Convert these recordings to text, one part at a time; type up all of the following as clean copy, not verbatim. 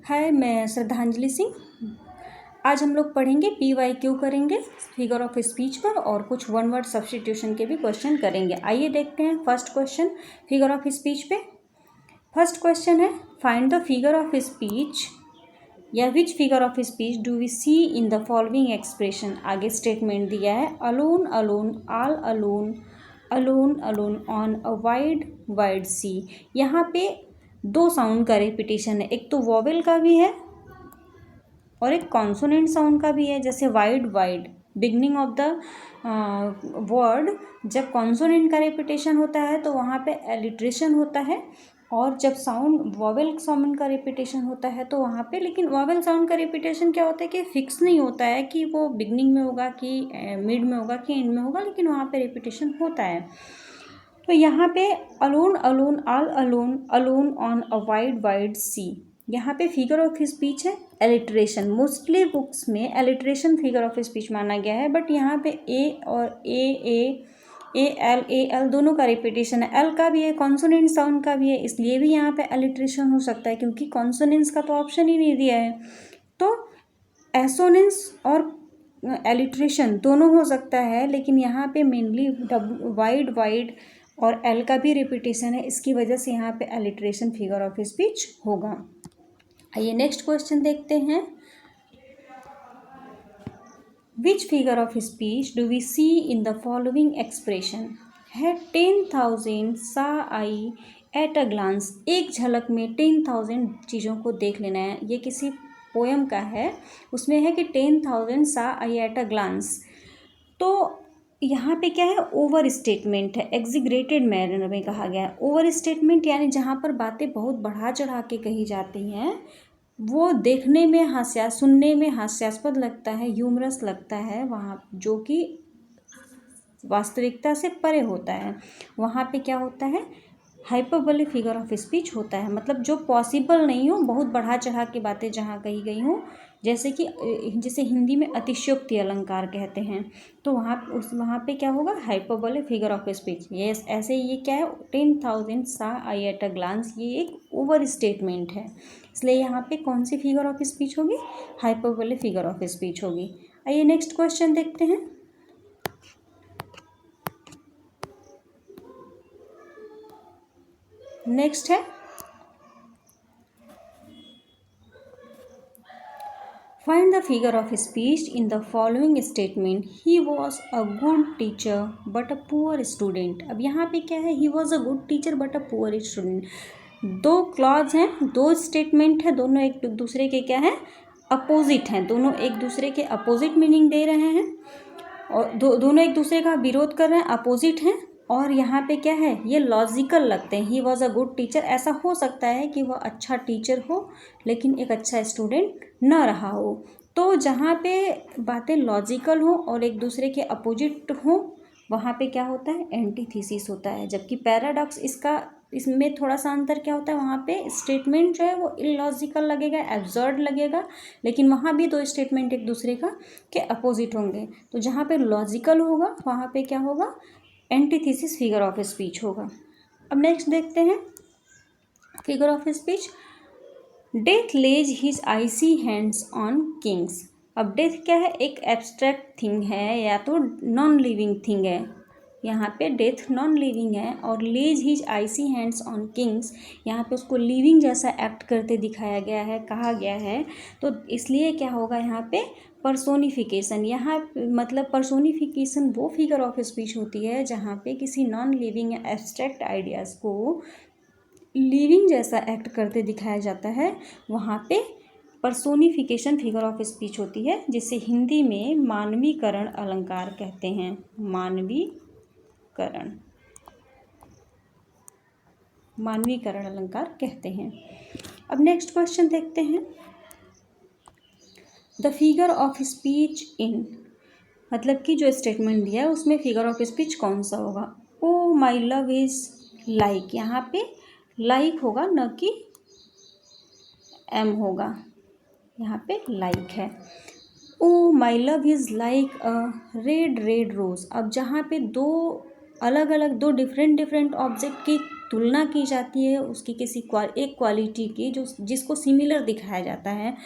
हाय, मैं श्रद्धांजलि सिंह। आज हम लोग पढ़ेंगे PYQ करेंगे फिगर ऑफ स्पीच पर और कुछ वन वर्ड सब्स्टिट्यूशन के भी क्वेश्चन करेंगे। आइए देखते हैं first question figure of speech पे। फर्स्ट क्वेश्चन है find the figure of speech या which figure of speech do we see in the following expression. आगे स्टेटमेंट दिया है alone alone all alone alone alone on a wide wide sea. यहाँ पे दो sound का repetition है, एक तो वॉवेल का भी है और एक कॉन्सोनेंट साउंड का भी है। जैसे wide wide beginning of the word जब कॉन्सोनेंट का रिपीटेशन होता है तो वहाँ पे एलिट्रेशन होता है, और जब साउंड वॉवेल साउंड का रिपीटेशन होता है तो वहाँ पे, लेकिन वॉवेल साउंड का रिपीटेशन क्या होता है कि फिक्स नहीं होता है कि वो बिगनिंग में होगा कि मिड में होगा कि एंड में होगा, लेकिन वहाँ पे रिपीटेशन होता है। तो यहाँ पे alone alone all alone alone on a wide wide sea, यहाँ पे फिगर ऑफ स्पीच है एलिट्रेशन। मोस्टली बुक्स में एलिट्रेशन फिगर ऑफ स्पीच माना गया है, बट यहाँ पे ए और ए एल दोनों का रिपीटेशन है। एल का भी है, कॉन्सोनेंट साउंड का भी है, इसलिए भी यहाँ पे एलिट्रेशन हो सकता है क्योंकि कॉन्सोनेंट्स का तो ऑप्शन ही नहीं दिया है। तो एसोनेंस और एलिट्रेशन दोनों हो सकता है, लेकिन यहाँ पे मेनली वाइड वाइड और एल का भी रिपीटेशन है, इसकी वजह से यहाँ पे एलिट्रेशन फिगर ऑफ स्पीच होगा। आइए नेक्स्ट क्वेश्चन देखते हैं। Which figure of speech do we see in the following expression. है 10,000 सा आई एट अ ग्लांस। एक झलक में 10,000 चीज़ों को देख लेना है। ये किसी पोएम का है, उसमें है कि 10,000 सा आई एट अ ग्लांस। तो यहाँ पे क्या है, ओवर स्टेटमेंट है, एग्जीग्रेटेड मैनर में कहा गया है। ओवर स्टेटमेंट यानी जहाँ पर बातें बहुत बढ़ा चढ़ा के कही जाती हैं, वो देखने में सुनने में हास्यास्पद लगता है, ह्यूमरस लगता है, वहाँ जो कि वास्तविकता से परे होता है। वहाँ पे क्या होता है, हाइपरबोले फिगर ऑफ स्पीच होता है, मतलब जो पॉसिबल नहीं हो, बहुत बढ़ा चढ़ा के बातें जहाँ कही गई हों, जैसे हिंदी में अतिशयोक्ति अलंकार कहते हैं, तो वहाँ पे क्या होगा, hyperbole figure of speech. Yes, ऐसे ये क्या है, 10,000 सा आई एट अ ग्लांस, ये एक ओवर स्टेटमेंट है, इसलिए यहाँ पे कौन सी फिगर ऑफ स्पीच होगी, हाइपरबोले फिगर ऑफ स्पीच होगी। आइए नेक्स्ट क्वेश्चन देखते हैं। नेक्स्ट है find the figure of speech in the following statement. He was a good teacher but a poor student. अब यहाँ पे क्या है, he was a good teacher but a poor student. दो क्लॉज हैं, दो स्टेटमेंट है, दोनों एक दूसरे के क्या है, अपोजिट हैं, दोनों एक दूसरे के अपोजिट मीनिंग दे रहे हैं, और दोनों एक दूसरे का विरोध कर रहे हैं, अपोजिट हैं। और यहाँ पे क्या है, ये लॉजिकल लगते हैं। He was a good teacher, ऐसा हो सकता है कि वह अच्छा टीचर हो लेकिन एक अच्छा स्टूडेंट न रहा हो। तो जहाँ पे बातें लॉजिकल हो और एक दूसरे के अपोजिट हो, वहाँ पे क्या होता है, एंटीथीसिस होता है। जबकि पैराडॉक्स इसमें थोड़ा सा अंतर क्या होता है, वहाँ पे स्टेटमेंट जो है वो इलॉजिकल लगेगा, एब्सर्ड लगेगा, लेकिन वहाँ भी दो स्टेटमेंट एक दूसरे का के अपोजिट होंगे। तो जहाँ पे लॉजिकल होगा वहाँ पे क्या होगा, एंटीथीसिस फिगर ऑफ स्पीच होगा। अब नेक्स्ट देखते हैं figure of speech. Death lays his icy hands on kings. अब डेथ क्या है, एक एब्स्ट्रैक्ट थिंग है या तो नॉन लिविंग थिंग है। यहाँ पे डेथ नॉन लिविंग है और lays his icy hands on kings, यहाँ पे उसको लिविंग जैसा एक्ट करते दिखाया गया है, कहा गया है। तो इसलिए क्या होगा, यहाँ पे पर्सोनिफिकेशन। यहाँ मतलब पर्सोनिफिकेशन वो फिगर ऑफ स्पीच होती है जहाँ पे किसी नॉन लिविंग या एब्स्ट्रैक्ट आइडियाज़ को लिविंग जैसा एक्ट करते दिखाया जाता है, वहाँ पे पर्सोनिफिकेशन फिगर ऑफ स्पीच होती है, जिसे हिंदी में मानवीकरण अलंकार कहते हैं। मानवीकरण अलंकार कहते हैं। अब नेक्स्ट क्वेश्चन देखते हैं। द फिगर ऑफ स्पीच इन, मतलब कि जो स्टेटमेंट दिया है उसमें फिगर ऑफ स्पीच कौन सा होगा। ओ माई लव इज लाइक, यहाँ पे लाइक होगा, न कि एम होगा, यहाँ पे लाइक है। O my love is like a red red rose. अब जहाँ पे दो अलग अलग, दो डिफरेंट ऑब्जेक्ट की तुलना की जाती है उसकी किसी एक क्वालिटी की जो जिसको सिमिलर दिखाया जाता है,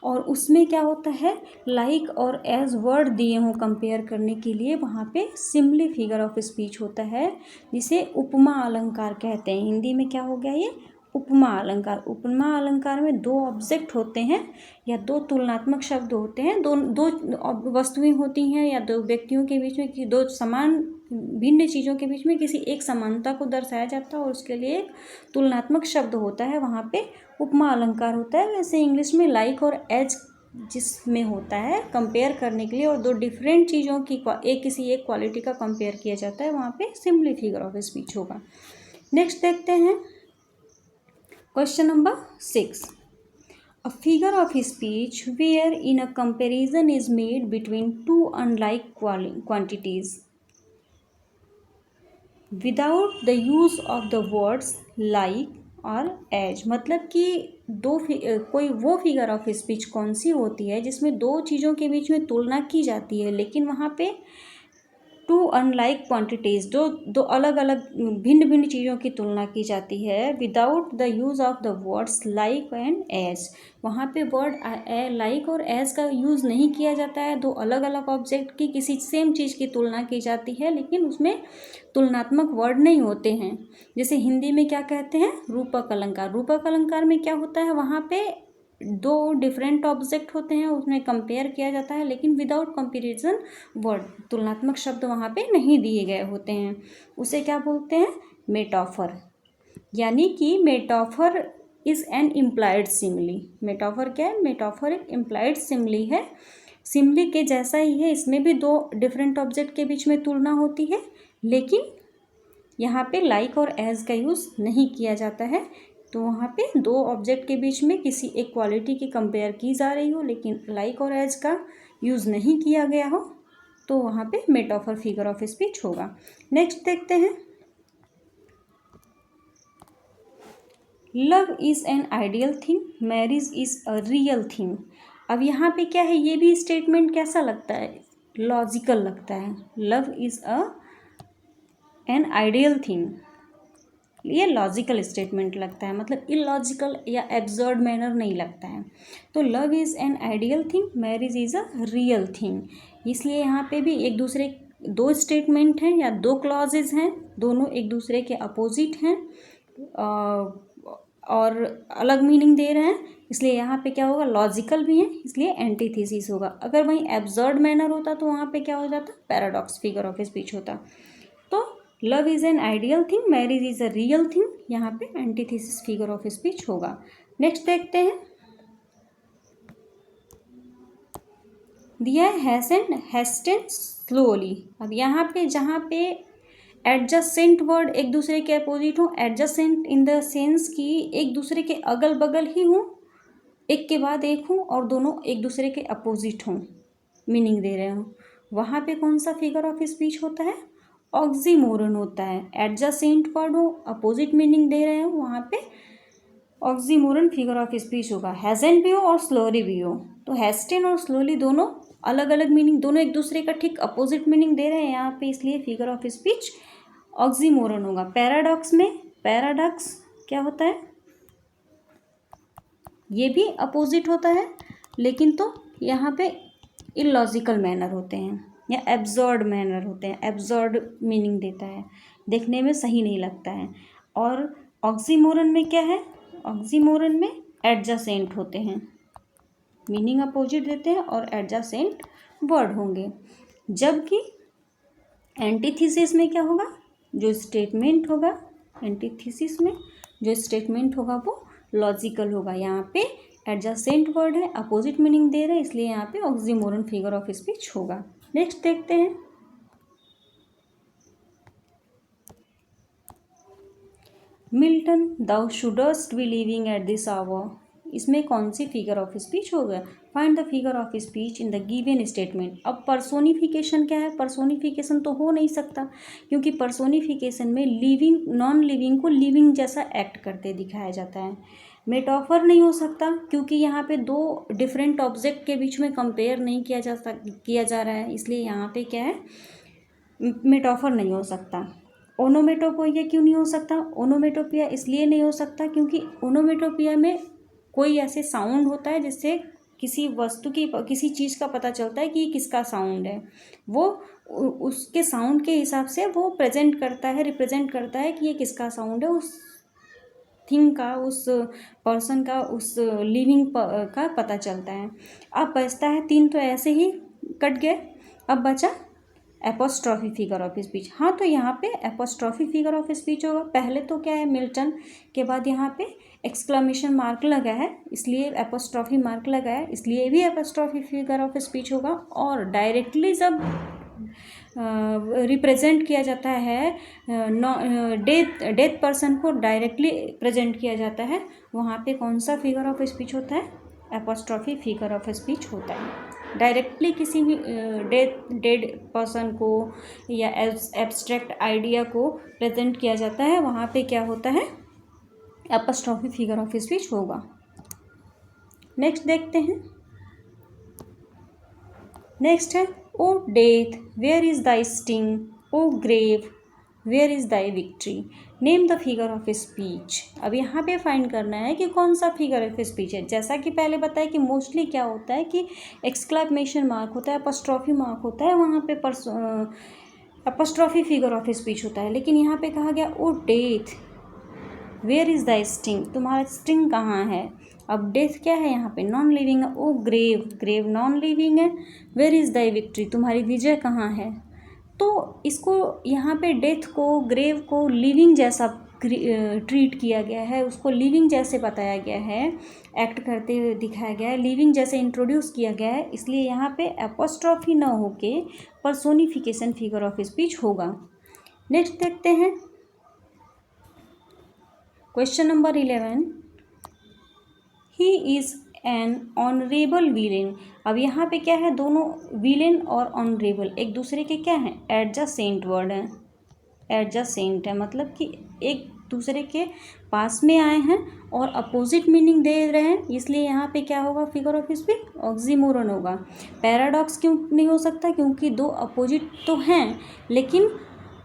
और उसमें क्या होता है लाइक और एज वर्ड दिए हों कंपेयर करने के लिए, वहाँ पे सिमिली फिगर ऑफ स्पीच होता है जिसे उपमा अलंकार कहते हैं। हिंदी में क्या हो गया ये उपमा अलंकार। उपमा अलंकार में दो ऑब्जेक्ट होते हैं या दो तुलनात्मक शब्द होते हैं, दो वस्तुएं होती हैं या दो व्यक्तियों के बीच में कि दो समान भिन्न चीज़ों के बीच में किसी एक समानता को दर्शाया जाता है और उसके लिए एक तुलनात्मक शब्द होता है, वहाँ पे उपमा अलंकार होता है। वैसे इंग्लिश में लाइक और एज जिसमें होता है कंपेयर करने के लिए और दो डिफरेंट चीज़ों की किसी एक क्वालिटी का कंपेयर किया जाता है, वहाँ पे सिंपली फिगर ऑफ स्पीच होगा। नेक्स्ट देखते हैं question number 6। A figure of speech wherein a comparison is made between two unlike quantities without the use of the words like और as। मतलब कि कोई वो फिगर ऑफ स्पीच कौन सी होती है जिसमें दो चीज़ों के बीच में तुलना की जाती है लेकिन वहाँ पे टू अनलाइक क्वांटिटीज़ दो अलग अलग भिन्न भिन्न चीज़ों की तुलना की जाती है without the use of the words like and as. वहाँ पे वर्ड लाइक और एज का यूज़ नहीं किया जाता है, दो अलग अलग ऑब्जेक्ट की किसी सेम चीज़ की तुलना की जाती है लेकिन उसमें तुलनात्मक वर्ड नहीं होते हैं। जैसे हिंदी में क्या कहते हैं रूपक अलंकार। रूपक अलंकार में क्या होता है वहाँ पे दो डिफरेंट ऑब्जेक्ट होते हैं उसमें कंपेयर किया जाता है लेकिन विदाउट कंपैरिजन वर्ड, तुलनात्मक शब्द वहाँ पे नहीं दिए गए होते हैं। उसे क्या बोलते हैं मेटाफर। यानी कि metaphor is an implied simile. Metaphor क्या है मेटाफर एक इम्प्लाइड सिमिली है, सिमिली के जैसा ही है। इसमें भी दो डिफरेंट ऑब्जेक्ट के बीच में तुलना होती है लेकिन यहाँ पे लाइक और एज का यूज़ नहीं किया जाता है। तो वहाँ पे दो ऑब्जेक्ट के बीच में किसी एक क्वालिटी की कंपेयर की जा रही हो लेकिन लाइक और एज का यूज़ नहीं किया गया हो तो वहाँ पे मेटाफर फिगर ऑफ स्पीच होगा। नेक्स्ट देखते हैं love is an ideal thing, marriage is a real thing. अब यहाँ पे क्या है ये भी स्टेटमेंट कैसा लगता है लॉजिकल लगता है। Love is an ideal thing, ये लॉजिकल स्टेटमेंट लगता है, मतलब इलॉजिकल या एब्सर्ड मैनर नहीं लगता है। तो love is an ideal thing, marriage is a real thing. इसलिए यहाँ पे भी एक दूसरे दो स्टेटमेंट हैं या दो क्लॉजेज हैं, दोनों एक दूसरे के अपोजिट हैं और अलग मीनिंग दे रहे हैं, इसलिए यहाँ पे क्या होगा लॉजिकल भी है इसलिए एंटीथेसिस होगा। अगर वहीं एब्सर्ड मैनर होता तो वहाँ पे क्या हो जाता पैराडॉक्स फिगर ऑफ स्पीच होता। तो love is an ideal thing, marriage is a real thing, यहाँ पे एंटीथेसिस फिगर ऑफ स्पीच होगा। नेक्स्ट देखते हैं दिया हैस्टेन स्लोली। अब यहाँ पे जहाँ पे एडजसेंट वर्ड एक दूसरे के अपोजिट हो, एडजसेंट इन द सेंस कि एक दूसरे के अगल बगल ही हों, एक के बाद एक हों और दोनों एक दूसरे के अपोजिट हों, मीनिंग दे रहे हों, वहाँ पे कौन सा फिगर ऑफ स्पीच होता है ऑक्सीमोरन होता है। एडजसेंट वर्ड हो अपोजिट मीनिंग दे रहे हो वहाँ पे ऑक्सीमोरन फिगर ऑफ स्पीच होगा। हैजेंट भी हो और स्लोली भी हो तो हैस्टेन और स्लोली दोनों अलग अलग मीनिंग, दोनों एक दूसरे का ठीक अपोजिट मीनिंग दे रहे हैं यहाँ पे, इसलिए फिगर ऑफ स्पीच ऑक्सीमोरन होगा। पैराडॉक्स में पैराडॉक्स क्या होता है ये भी अपोजिट होता है लेकिन तो यहाँ पे इलॉजिकल मैनर होते हैं या एब्सर्ड मैनर होते हैं, एब्सर्ड मीनिंग देता है, देखने में सही नहीं लगता है। और ऑक्सीमोरन में क्या है ऑक्सीमोरन में एडजासेंट होते हैं, मीनिंग अपोजिट देते हैं और एडजासेंट वर्ड होंगे। जबकि एंटीथेसिस में क्या होगा जो स्टेटमेंट होगा एंटीथेसिस में जो स्टेटमेंट होगा वो लॉजिकल होगा। यहाँ पे एडजासेंट वर्ड है अपोजिट मीनिंग दे रहे हैं इसलिए यहाँ पे ऑक्सीमोरन फिगर ऑफ स्पीच होगा। नेक्स्ट देखते हैं Milton thou shouldst be living at this hour, इसमें कौन सी फिगर ऑफ स्पीच होगा find the figure of speech in the given statement. अब पर्सोनिफिकेशन क्या है पर्सोनिफिकेशन तो हो नहीं सकता क्योंकि पर्सोनिफिकेशन में लिविंग नॉन लिविंग को लिविंग जैसा एक्ट करते दिखाया जाता है। मेटाफर नहीं हो सकता क्योंकि यहाँ पे दो डिफरेंट ऑब्जेक्ट के बीच में कंपेयर नहीं किया जा रहा है इसलिए यहाँ पे क्या है मेटाफर नहीं हो सकता। ओनोमेटोपोइया क्यों नहीं हो सकता? ओनोमेटोपिया इसलिए नहीं हो सकता क्योंकि ओनोमेटोपिया में कोई ऐसे साउंड होता है जिससे किसी वस्तु की, किसी चीज़ का पता चलता है कि ये किसका साउंड है। वो उसके साउंड के हिसाब से वो प्रेजेंट करता है, रिप्रेजेंट करता है कि ये किसका साउंड है, उस थिंग का, उस पर्सन का, उस लिविंग का पता चलता है। अब बचता है 3, तो ऐसे ही कट गए। अब बचा एपोस्ट्रॉफी फिगर ऑफ स्पीच। हाँ, तो यहाँ पे एपोस्ट्रॉफी फिगर ऑफ स्पीच होगा। पहले तो क्या है, मिल्टन के बाद यहाँ पे एक्सक्लेमेशन मार्क लगा है, इसलिए एपोस्ट्रॉफी मार्क लगा है, इसलिए भी एपोस्ट्रॉफी फिगर ऑफ स्पीच होगा। और डायरेक्टली जब रिप्रेजेंट किया जाता है, डेथ पर्सन को डायरेक्टली प्रेजेंट किया जाता है, वहाँ पे कौन सा फिगर ऑफ स्पीच होता है? एपोस्ट्रॉफी फिगर ऑफ स्पीच होता है। डायरेक्टली किसी भी डेड पर्सन को या एब्स्ट्रैक्ट आइडिया को प्रेजेंट किया जाता है, वहाँ पे क्या होता है? एपोस्ट्रॉफी फिगर ऑफ स्पीच होगा। नेक्स्ट देखते हैं। नेक्स्ट है O death where is thy sting, O grave where is thy victory, name the figure of speech. अब यहाँ पे फाइंड करना है कि कौन सा फिगर ऑफ स्पीच है। जैसा कि पहले बताया कि मोस्टली क्या होता है कि एक्सक्लेमेशन मार्क होता है, एपोस्ट्रॉफी मार्क होता है, वहाँ पे एपोस्ट्रॉफी फिगर ऑफ स्पीच होता है। लेकिन यहाँ पे कहा गया O death where is the sting, तुम्हारा स्टिंग कहाँ है? अब डेथ क्या है यहाँ पे? नॉन लिविंग है। ओ ग्रेव, ग्रेव नॉन लिविंग है। वेयर इज द विक्ट्री, तुम्हारी विजय कहाँ है? तो इसको यहाँ पे डेथ को, ग्रेव को लिविंग जैसा ट्रीट किया गया है, उसको लिविंग जैसे बताया गया है, एक्ट करते हुए दिखाया गया है, लिविंग जैसे इंट्रोड्यूस किया गया है, इसलिए यहाँ पे एपोस्ट्रॉफी ना होके पर्सोनिफिकेशन फिगर ऑफ स्पीच होगा। नेक्स्ट देखते हैं question number 11। He is an honourable villain. अब यहाँ पे क्या है, दोनों विलेन और ऑनरेबल एक दूसरे के क्या हैं? एडजेसेंट वर्ड हैं। एडजेसेंट है मतलब कि एक दूसरे के पास में आए हैं और अपोजिट मीनिंग दे रहे हैं, इसलिए यहाँ पे क्या होगा? फिगर ऑफ स्पीच ऑक्सीमोरन होगा। पैराडॉक्स क्यों नहीं हो सकता? क्योंकि दो अपोजिट तो हैं लेकिन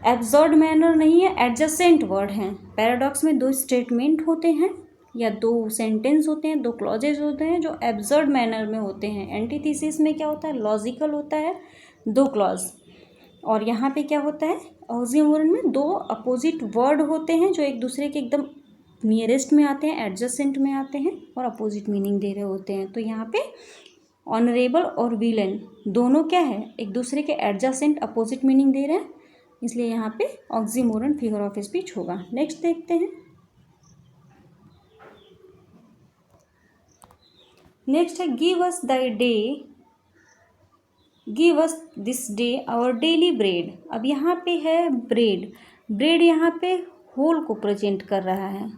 एब्सर्ड मैनर नहीं है, एडजेसेंट वर्ड हैं। पैराडॉक्स में 2 स्टेटमेंट होते हैं या 2 सेंटेंस होते हैं, 2 क्लॉजेज होते हैं जो एब्सर्ड मैनर में होते हैं। एंटीथेसिस में क्या होता है? लॉजिकल होता है, 2 क्लॉज। और यहाँ पे क्या होता है? ऑक्सीमोरन में 2 अपोजिट वर्ड होते हैं जो एक दूसरे के एकदम नियरेस्ट में आते हैं, एडजेसेंट में आते हैं और अपोजिट मीनिंग दे रहे होते हैं। तो यहाँ पे ऑनरेबल और विलेन दोनों क्या है? एक दूसरे के एडजेसेंट अपोजिट मीनिंग दे रहे हैं, इसलिए यहाँ पे ऑक्सीमोरन फिगर ऑफ स्पीच होगा। नेक्स्ट देखते हैं। नेक्स्ट है give us the day, give us this day our daily bread. अब यहाँ पे है ब्रेड, ब्रेड यहाँ पे होल को प्रेजेंट कर रहा है।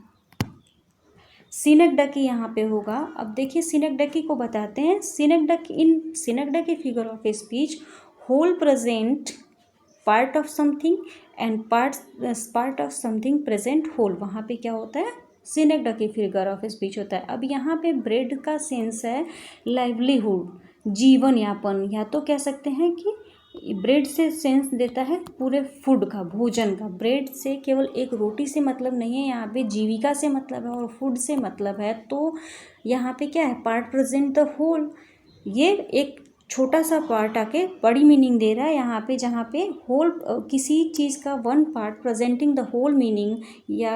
सिनेक्डकी यहाँ पे होगा। अब देखिए सिनेक्डकी को बताते हैं। Synecdoche, in synecdoche figure of speech whole present part of something and part of something present whole, वहाँ पे क्या होता है? सिनेक्डकी फिगर ऑफ स्पीच होता है। अब यहाँ पे ब्रेड का सेंस है लाइवलीहुड, जीवन यापन, या तो कह सकते हैं कि ब्रेड से सेंस देता है पूरे फूड का, भोजन का। ब्रेड से केवल एक रोटी से मतलब नहीं है, यहाँ पे जीविका से मतलब है और फूड से मतलब है। तो यहाँ पे क्या है? पार्ट प्रेजेंट द होल, ये एक छोटा सा पार्ट आके बड़ी मीनिंग दे रहा है यहाँ पे, जहाँ पे होल किसी चीज़ का one part presenting the whole meaning या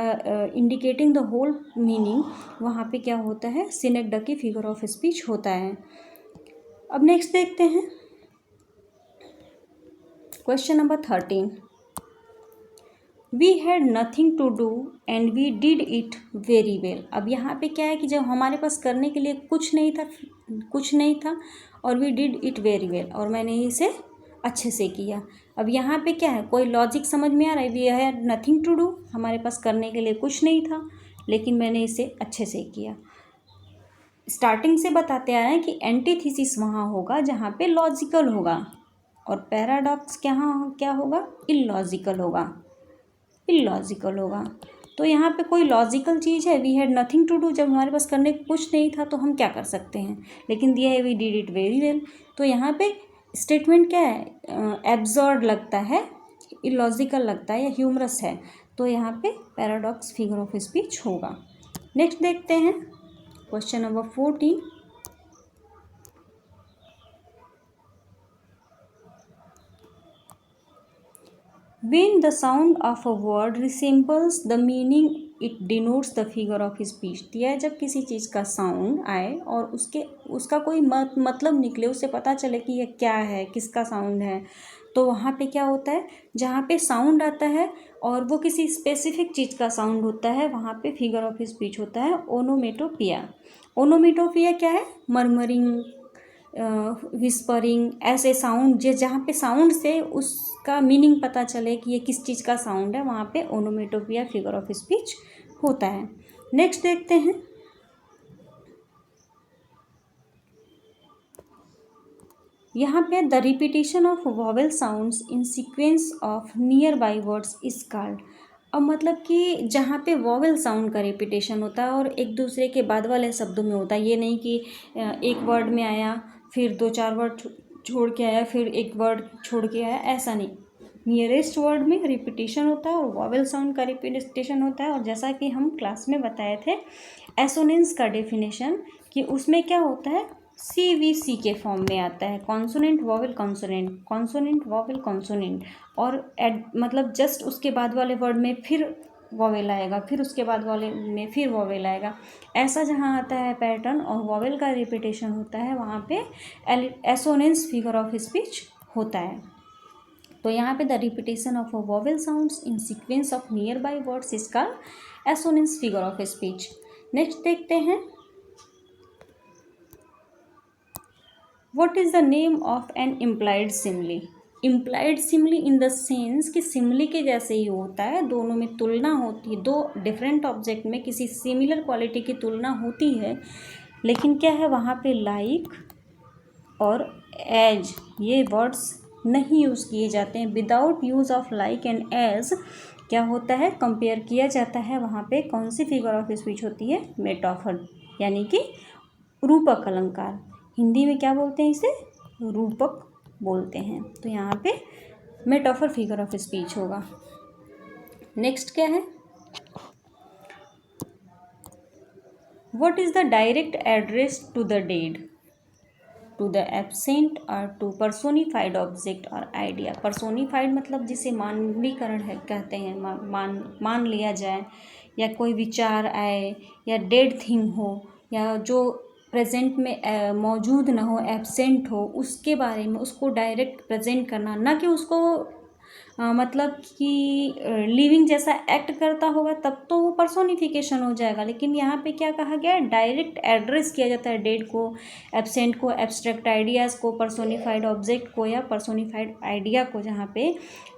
इंडिकेटिंग द होल मीनिंग, वहाँ पे क्या होता है? सिनेक्डकी फिगर ऑफ स्पीच होता है। अब नेक्स्ट देखते हैं question number 13। We had nothing to do and we did it very well. अब यहाँ पे क्या है कि जब हमारे पास करने के लिए कुछ नहीं था और we did it very well, और मैंने इसे अच्छे से किया। अब यहाँ पे क्या है? कोई लॉजिक समझ में आ रहा है? We had nothing to do, हमारे पास करने के लिए कुछ नहीं था लेकिन मैंने इसे अच्छे से किया। स्टार्टिंग से बताते आ रहे हैं कि एंटीथेसिस वहाँ होगा जहाँ पे लॉजिकल होगा और पैराडॉक्स क्या होगा? इलॉजिकल होगा। तो यहाँ पे कोई लॉजिकल चीज़ है, we had nothing to do, जब हमारे पास करने को कुछ नहीं था तो हम क्या कर सकते हैं? लेकिन दिया है we did it very well, तो यहाँ पे स्टेटमेंट क्या है? एब्सर्ड लगता है इलॉजिकल लगता है या ह्यूमरस है, तो यहाँ पे पैराडॉक्स फिगर ऑफ स्पीच होगा। नेक्स्ट देखते हैं question number 14। When the sound of a word resembles the meaning, it denotes the figure of speech। दिया है जब किसी चीज़ का साउंड आए और उसका कोई मतलब निकले, उसे पता चले कि यह क्या है, किसका साउंड है, तो वहाँ पे क्या होता है, जहाँ पे साउंड आता है और वो किसी स्पेसिफिक चीज़ का साउंड होता है, वहाँ पे फिगर ऑफ स्पीच होता है ओनोमेटोपिया। ओनोमेटोपिया क्या है, मरमरिंग, विस्परिंग, ऐसे साउंड जहाँ पे साउंड से उसका मीनिंग पता चले कि ये किस चीज़ का साउंड है, वहाँ पे ओनोमेटोपिया फिगर ऑफ स्पीच होता है। नेक्स्ट देखते हैं, यहाँ पे the repetition of vowel sounds in sequence of near by words is called. अब मतलब कि जहाँ पे वॉवेल साउंड का रिपीटेशन होता है और एक दूसरे के बाद वाले शब्दों में होता है, ये नहीं कि एक वर्ड में आया फिर 2-4 वर्ड छोड़ के आया फिर एक वर्ड छोड़ के आया, ऐसा नहीं। नियरेस्ट वर्ड में रिपीटेशन होता है और वॉवेल साउंड का रिपीटेशन होता है। और जैसा कि हम क्लास में बताए थे एसोनेंस का डेफिनेशन, कि उसमें क्या होता है, CVC के फॉर्म में आता है, consonant vowel consonant, consonant vowel consonant, और मतलब जस्ट उसके बाद वाले वर्ड में फिर वॉवेल आएगा, फिर उसके बाद वाले में फिर वॉवेल आएगा, ऐसा जहाँ आता है पैटर्न और वॉवेल का रिपीटेशन होता है, वहाँ पे एसोनेंस फिगर ऑफ स्पीच होता है। तो यहाँ पे the repetition of vowel sounds in sequence of near by words is called assonance figure of speech. Next देखते हैं, What is the name of an implied simile? Implied simile in the sense कि simile के जैसे ही होता है, दोनों में तुलना होती है, दो डिफरेंट ऑब्जेक्ट में किसी सिमिलर क्वालिटी की तुलना होती है, लेकिन क्या है वहाँ पे लाइक और एज ये वर्ड्स नहीं यूज़ किए जाते हैं। Without use of like and as क्या होता है, कंपेयर किया जाता है, वहाँ पे कौन सी फिगर ऑफ स्पीच होती है, मेटाफर, यानी कि रूपक अलंकार। हिंदी में क्या बोलते हैं, इसे रूपक बोलते हैं। तो यहाँ पे मेटाफर फिगर ऑफ स्पीच होगा। नेक्स्ट क्या है, what is the direct address to the dead, to the absent or to personified object or idea. Personified मतलब जिसे मानवीकरण है कहते हैं, मान लिया जाए, या कोई विचार आए, या डेड थिंग हो, या जो प्रेजेंट में मौजूद ना हो, एब्सेंट हो, उसके बारे में उसको डायरेक्ट प्रेजेंट करना, ना कि उसको मतलब कि लिविंग जैसा एक्ट करता होगा तब तो वो पर्सोनिफिकेशन हो जाएगा। लेकिन यहाँ पे क्या कहा गया है, डायरेक्ट एड्रेस किया जाता है डेड को, एब्सेंट को, एब्स्ट्रैक्ट आइडियाज़ को, पर्सोनिफाइड ऑब्जेक्ट को या पर्सोनिफाइड आइडिया को जहाँ पे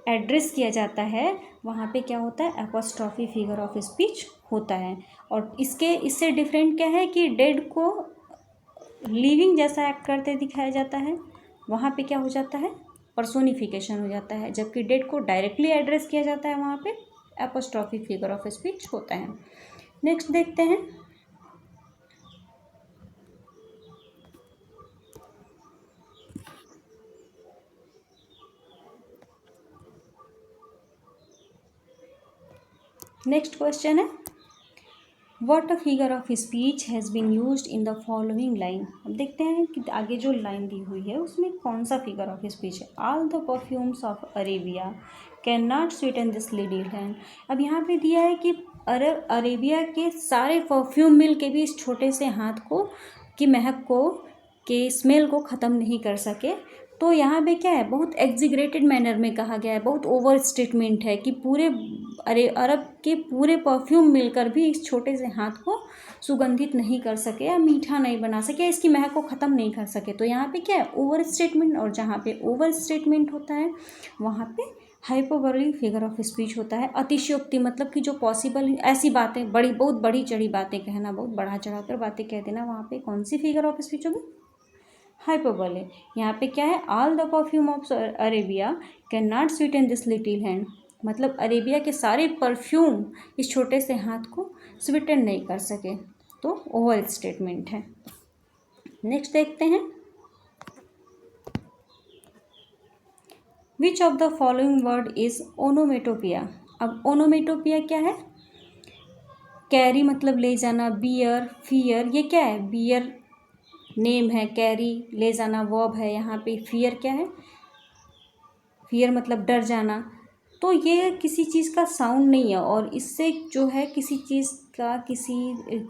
एड्रेस किया जाता है, वहाँ पे क्या होता है, एपोस्ट्रॉफी फिगर ऑफ स्पीच होता है। और इससे डिफरेंट क्या है कि डेड को लिविंग जैसा एक्ट करते दिखाया जाता है, वहाँ पे क्या हो जाता है, पर्सोनिफिकेशन हो जाता है, जबकि डेड को डायरेक्टली एड्रेस किया जाता है, वहाँ पे एपोस्ट्रॉफी फिगर ऑफ स्पीच होता है। नेक्स्ट देखते हैं, नेक्स्ट क्वेश्चन है, what a figure of speech has been used in the following line. अब देखते हैं कि आगे जो लाइन दी हुई है उसमें कौन सा फिगर ऑफ स्पीच है। All the perfumes of Arabia can not Sutton this little hand. अब यहाँ पे दिया है कि अरेबिया के सारे परफ्यूम मिल के भी इस छोटे से हाथ को की महक को के स्मेल को ख़त्म नहीं कर सके। तो यहाँ पे क्या है, बहुत एग्जीग्रेटेड मैनर में कहा गया है, बहुत ओवर स्टेटमेंट है कि पूरे अरब के पूरे परफ्यूम मिलकर भी इस छोटे से हाथ को सुगंधित नहीं कर सके या मीठा नहीं बना सके, इसकी महक को ख़त्म नहीं कर सके। तो यहाँ पे क्या है, ओवर स्टेटमेंट, और जहाँ पे ओवर स्टेटमेंट होता है वहाँ पे हाइपरबोली फिगर ऑफ स्पीच होता है। अतिशयोक्ति मतलब कि जो पॉसिबल ऐसी बातें, बहुत बड़ी चढ़ी बातें कहना, बहुत बढ़ा चढ़ा कर बातें कह देना, वहाँ पे कौन सी फिगर ऑफ स्पीच होगी, हाइपरबोले। यहाँ पे क्या है, all the perfume of Arabia can not Sutton this little hand, मतलब अरेबिया के सारे परफ्यूम इस छोटे से हाथ को स्वीटन नहीं कर सके, तो ओवर स्टेटमेंट है। नेक्स्ट देखते हैं, which of the following word is onomatopoeia. अब ओनोमेटोपिया क्या है? कैरी मतलब ले जाना, बियर, फियर, ये क्या है? बियर नेम है, कैरी ले जाना वर्ब है, यहाँ पे फियर क्या है? फियर मतलब डर जाना। तो ये किसी चीज़ का साउंड नहीं है और इससे जो है किसी चीज़ का, किसी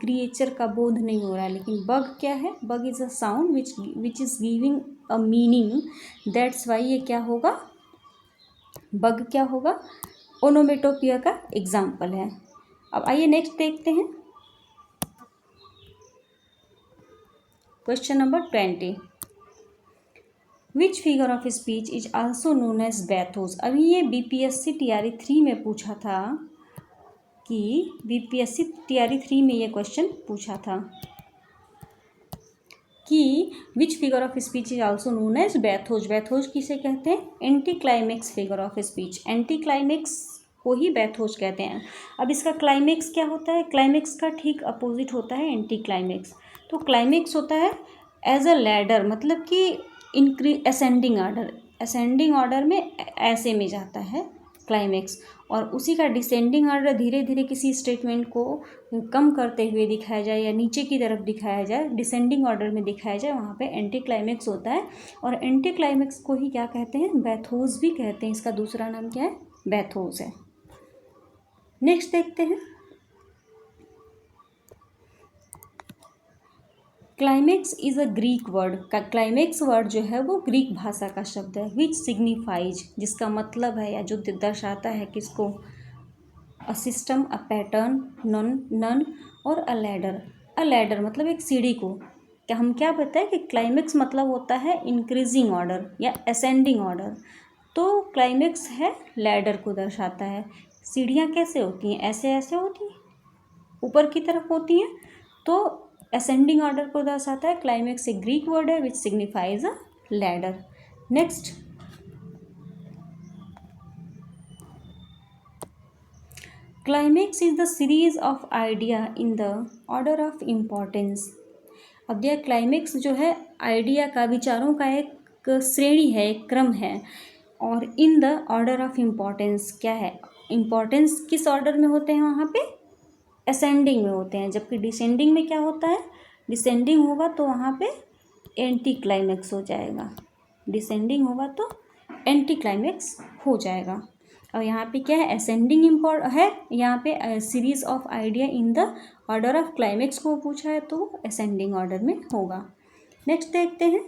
क्रिएचर का बोध नहीं हो रहा है। लेकिन बग क्या है? Bug is a sound which is giving a meaning, that's why ये क्या होगा? बग क्या होगा? ओनोमेटोपिया का एग्जाम्पल है। अब आइए नेक्स्ट देखते हैं, question number 20। Which figure of speech is also known as bathos. अभी ये बीपीएससी टीआरई 3 में पूछा था, कि बीपीएससी टीआरई 3 में ये क्वेश्चन पूछा था कि which figure of speech is also known as bathos. Bathos किसे कहते हैं? Anticlimax figure of speech. Anticlimax को ही बैथोस कहते हैं। अब इसका क्लाइमेक्स क्या होता है? क्लाइमेक्स का ठीक अपोजिट होता है एंटी क्लाइमेक्स। तो क्लाइमेक्स होता है एज अ लैडर, मतलब कि असेंडिंग ऑर्डर में ऐसे में जाता है क्लाइमेक्स, और उसी का डिसेंडिंग ऑर्डर धीरे धीरे किसी स्टेटमेंट को कम करते हुए दिखाया जाए या नीचे की तरफ दिखाया जाए, डिसेंडिंग ऑर्डर में दिखाया जाए, वहाँ पे एंटी क्लाइमेक्स होता है। और एंटी क्लाइमेक्स को ही क्या कहते हैं? बैथोस भी कहते हैं। इसका दूसरा नाम क्या है? बैथोस है। नेक्स्ट देखते हैं, climax is a Greek word. का क्लाइमेक्स वर्ड जो है वो ग्रीक भाषा का शब्द है, विच सिग्निफाइज, जिसका मतलब है या जो दर्शाता है किसको? A system, a pattern, none or a ladder. A ladder मतलब एक सीढ़ी को। क्या हम क्या बताएं कि क्लाइमेक्स मतलब होता है इंक्रीजिंग ऑर्डर या असेंडिंग ऑर्डर। तो क्लाइमेक्स है लैडर को दर्शाता है। सीढ़ियाँ कैसे होती हैं? ऐसे ऐसे होती हैं, ऊपर की तरफ होती हैं। तो असेंडिंग ऑर्डर को दर्शाता है। क्लाइमेक्स एक ग्रीक वर्ड है which signifies a ladder. Next, climax is the series of idea in the order of importance. अब यह क्लाइमेक्स जो है आइडिया का, विचारों का एक श्रेणी है, एक क्रम है। और इन द ऑर्डर ऑफ इम्पॉर्टेंस क्या है? इम्पॉर्टेंस किस ऑर्डर में होते हैं? वहाँ पे असेंडिंग में होते हैं। जबकि डिसेंडिंग में क्या होता है? डिसेंडिंग होगा तो वहाँ पे एंटी क्लाइमेक्स हो जाएगा। डिसेंडिंग होगा तो एंटी क्लाइमेक्स हो जाएगा। और यहाँ पे क्या है? असेंडिंग है। यहाँ पे series of idea in the order of climax को पूछा है तो असेंडिंग ऑर्डर में होगा। नेक्स्ट देखते हैं,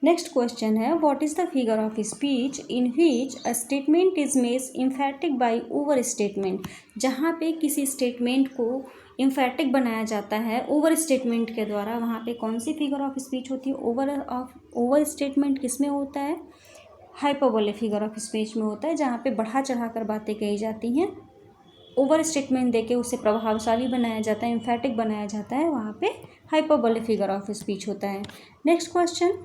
नेक्स्ट क्वेश्चन है, what is the figure of speech in which a statement is made emphatic by overstatement. जहाँ पे किसी स्टेटमेंट को इम्फैटिक बनाया जाता है ओवर स्टेटमेंट के द्वारा, वहाँ पे कौन सी फिगर ऑफ स्पीच होती है? ओवर स्टेटमेंट किस में होता है? हाइपरबोले फिगर ऑफ स्पीच में होता है, जहाँ पे बढ़ा चढ़ा कर बातें कही जाती हैं। ओवर स्टेटमेंट देके उसे प्रभावशाली बनाया जाता है, इम्फैटिक बनाया जाता है, वहाँ पे हाइपरबोले फिगर ऑफ स्पीच होता है। Next question,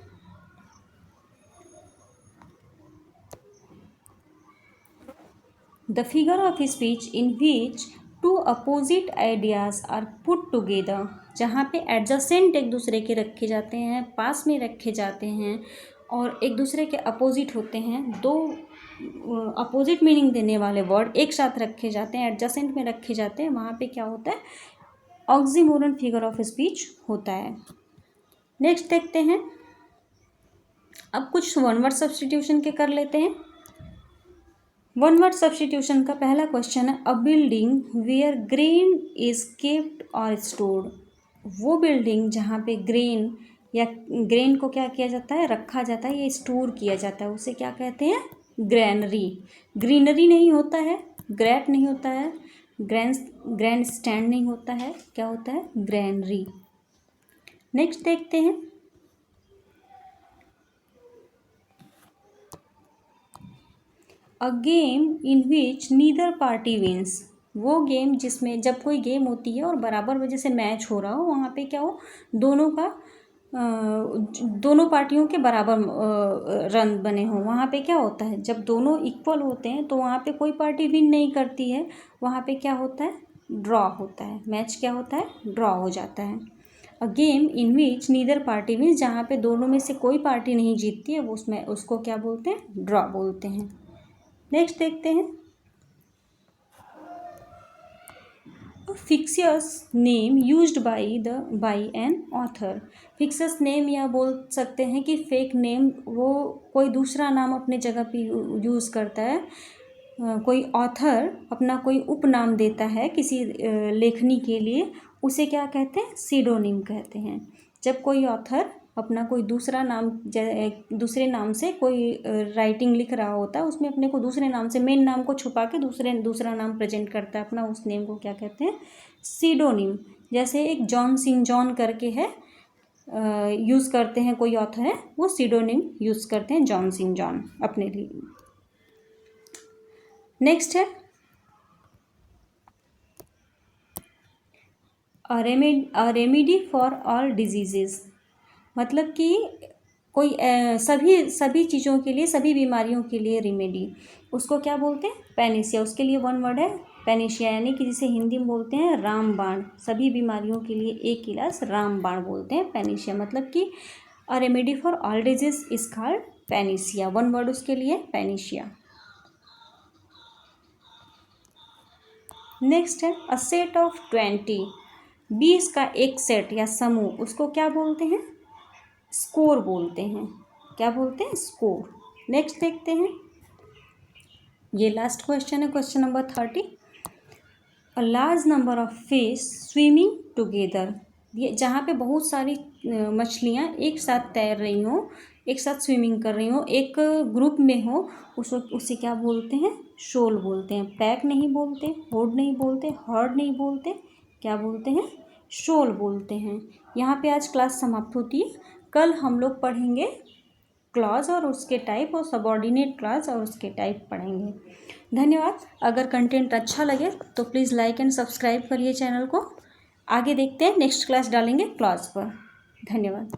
the figure of speech in which two opposite ideas are put together। जहाँ पे एडजेसेंट एक दूसरे के रखे जाते हैं, पास में रखे जाते हैं और एक दूसरे के अपोजिट होते हैं, दो अपोजिट मीनिंग देने वाले वर्ड एक साथ रखे जाते हैं, एडजेसेंट में रखे जाते हैं, वहाँ पे क्या होता है? ऑक्सीमोरन फिगर ऑफ स्पीच होता है। नेक्स्ट देखते हैं, अब कुछ वन वर्ड सब्स्टिट्यूशन के कर लेते हैं। वन वर्ड सब्स्टिट्यूशन का पहला क्वेश्चन है, a building where grain is kept और स्टोर्ड। वो बिल्डिंग जहाँ पे ग्रेन या ग्रेन को क्या किया जाता है? रखा जाता है या स्टोर किया जाता है, उसे क्या कहते हैं? ग्रैनरी। ग्रीनरी नहीं होता है, ग्रैट नहीं होता है, ग्रैंड स्टैंड नहीं होता है, क्या होता है? ग्रैनरी। नेक्स्ट देखते हैं, a game in which neither party wins. वो गेम जिसमें, जब कोई गेम होती है और बराबर वजह से मैच हो रहा हो, वहाँ पे क्या हो? दोनों पार्टियों के बराबर रन बने हों, वहाँ पे क्या होता है? जब दोनों इक्वल होते हैं तो वहाँ पे कोई पार्टी विन नहीं करती है, वहाँ पे क्या होता है? ड्रॉ होता है। मैच क्या होता है? ड्रॉ हो जाता है। अ game in which neither party wins, जहाँ पे दोनों में से कोई पार्टी नहीं जीतती है, वो उसमें उसको क्या बोलते हैं, ड्रॉ बोलते हैं। नेक्स्ट देखते हैं, फिक्सियस name used by an author. फिक्सियस name या बोल सकते हैं कि फेक नेम, वो कोई दूसरा नाम अपने जगह पे यूज़ करता है। कोई ऑथर अपना कोई उपनाम देता है किसी लेखनी के लिए, उसे क्या कहते हैं, सीडोनिम कहते हैं। जब कोई ऑथर अपना कोई दूसरा नाम, दूसरे नाम से कोई राइटिंग लिख रहा होता है, उसमें अपने को दूसरे नाम से, मेन नाम को छुपा के दूसरा नाम प्रेजेंट करता है अपना, उस नेम को क्या कहते हैं, सीडोनिम। जैसे एक जॉन सिंह जॉन करके है, यूज़ करते हैं, कोई ऑथर है वो सीडोनिम यूज़ करते हैं, जॉन सिंह जॉन अपने लिए। नेक्स्ट है अ रेमेडी फॉर ऑल डिजीजेज, मतलब कि कोई सभी चीज़ों के लिए, सभी बीमारियों के लिए रेमेडी, उसको क्या बोलते हैं, पैनिसिया। उसके लिए वन वर्ड है पैनिशिया, यानी कि जिसे हिंदी में बोलते हैं रामबाण। सभी बीमारियों के लिए एक इलाज रामबाण बोलते हैं, पैनिशिया। मतलब कि a remedy for all disease is called panacea, one word उसके लिए पैनिशिया। नेक्स्ट है अ सेट ऑफ 20, 20 का एक सेट या समूह, उसको क्या बोलते हैं, स्कोर बोलते हैं। क्या बोलते हैं, स्कोर। नेक्स्ट देखते हैं, ये लास्ट क्वेश्चन है, question number 30। A large number of fish swimming together, ये जहाँ पे बहुत सारी मछलियाँ एक साथ तैर रही हों, एक साथ स्विमिंग कर रही हों, एक ग्रुप में हो, उसे क्या बोलते हैं, शोल बोलते हैं। पैक नहीं बोलते, होड नहीं बोलते, हर्ड नहीं बोलते, क्या बोलते हैं, शोल बोलते हैं। यहाँ पे आज क्लास समाप्त होती है। कल हम लोग पढ़ेंगे क्लॉज और उसके टाइप, और सबऑर्डिनेट क्लॉज और उसके टाइप पढ़ेंगे। धन्यवाद। अगर कंटेंट अच्छा लगे तो प्लीज़ लाइक एंड सब्सक्राइब करिए चैनल को। आगे देखते हैं, नेक्स्ट क्लास डालेंगे क्लॉज पर। धन्यवाद।